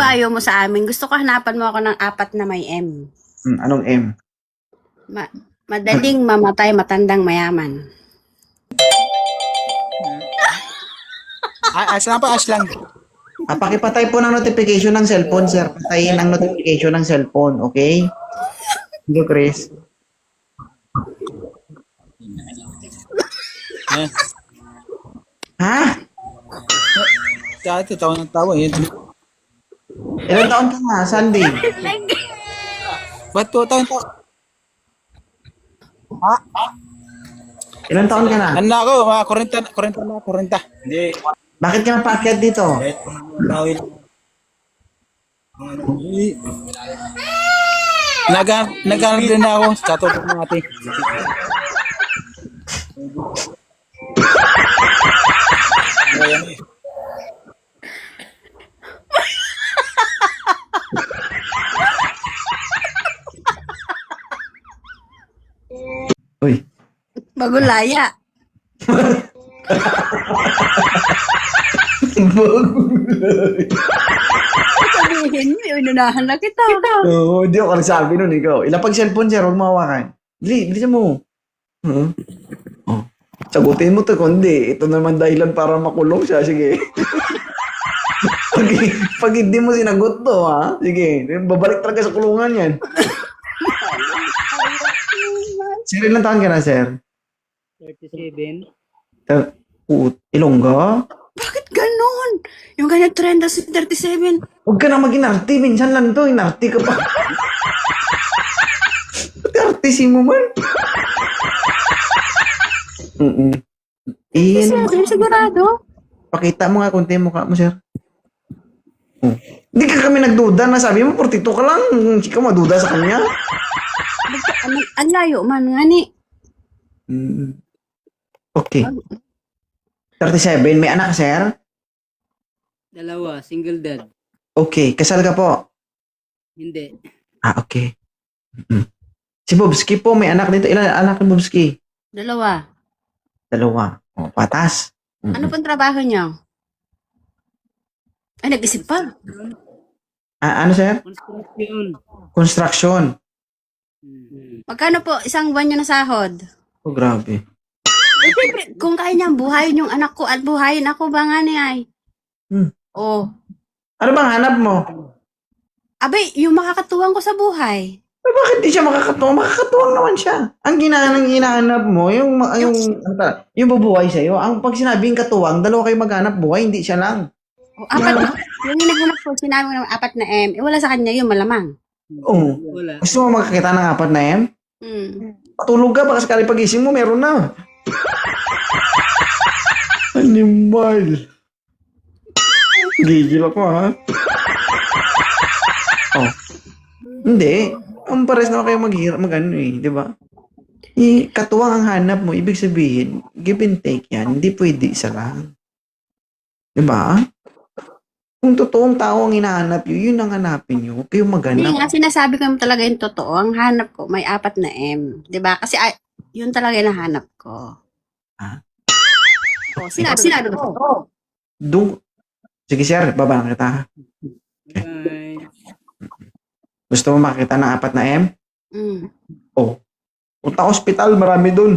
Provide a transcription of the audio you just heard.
ba ayaw mo sa amin? Gusto ko hanapan mo ako ng 4 na may M. Anong M? Madaling mamatay, matandang mayaman. As lang pa, as lang. Pakipatay po ng notification ng cellphone, sir. Patayin ang notification ng cellphone, okay? Thank you, Chris. Ha? Dati, tawa ng tawa. Yun. Ilan taon ka na, Sandy? Ba't po tayo? Ilan taon ka na? Ano na ako? Mga 40. Hindi. Bakit ka napaakyat dito? Naghanap din ako sa topic ng ate. Uy. Bagulaya. Sabihin mo, inunahan na kita. Oo, hindi ako nagsabi nun, ikaw. Ilapag cellphone, sir, huwag mahawakan. Bilisan mo. Oh. Sagutin mo to, kundi. Ito naman dahilan para makulong siya. Sige. pag hindi mo sinagot to, ha? Sige. Babalik talaga sa kulungan yan. Sir, ilang taon ka na, sir? 37. Ilongga? Bakit ganun? Yung ganyan trend sa 37. Huwag ka na mag-inarte. Minsan lang to. Inarte ka pa. Pati artisin mo man. Sigurado? Pakita mo nga kunti yung mukha mo, sir. Hindi ka kami nagduda na sabi mo, 42 ka lang. Hindi ka maduda sa kanya. Ang layo man nga ni. Okay. 37. May anak ka, sir? Dalawa, single dad. Okay. Kasal ka po? Hindi. Okay. Si Bobski po, may anak dito. Ilan anak ni Bobski? 2. 2. Patas. Ano pong trabaho niyo? Ay, nag-isip pa. Ano, sir? Construction. Construction. Magkano po isang buwan niyo na sahod? Oh, grabe. Eh, siyempre, kung kaya niyang buhayin yung anak ko at buhayin ako ba nga ni ay? Oh. Ano bang hanap mo? Abay, yung makakatuwang ko sa buhay. Bakit di siya makakatuwang? Makakatuwang naman siya. Ang hinahanap mo, yung bubuhay sa'yo. Ang pag sinabing katuwang, dalawa kayo maghanap buhay, hindi siya lang. Oh, 4. Yung hinahanap ko, sinabi ko naman 4 na M. Eh, wala sa kanya yun, malamang. Oo. Wala. Gusto mo makakita ng 4 na M? Patulog ka, baka sakali pagising mo, meron na. Animal. Gigil ako, ha? Hindi. Ang pares na kayo mag-ano di ba? Katuwang ang hanap mo, ibig sabihin, give and take yan. Hindi pwede isa lang. Di ba? Kung totoong tao ang hinahanap nyo, yun ang hanapin nyo. Huwag kayong Hindi maghanap. nga, sinasabi ko naman talaga yung totoo. Ang hanap ko, may 4 na M. Diba? Kasi yun talaga yung nahanap ko. Oh, sinabi ko. Sige, sir. Baba na kita. Bye. Gusto mo makita ng 4 na M? Mm. Punta hospital. Marami dun.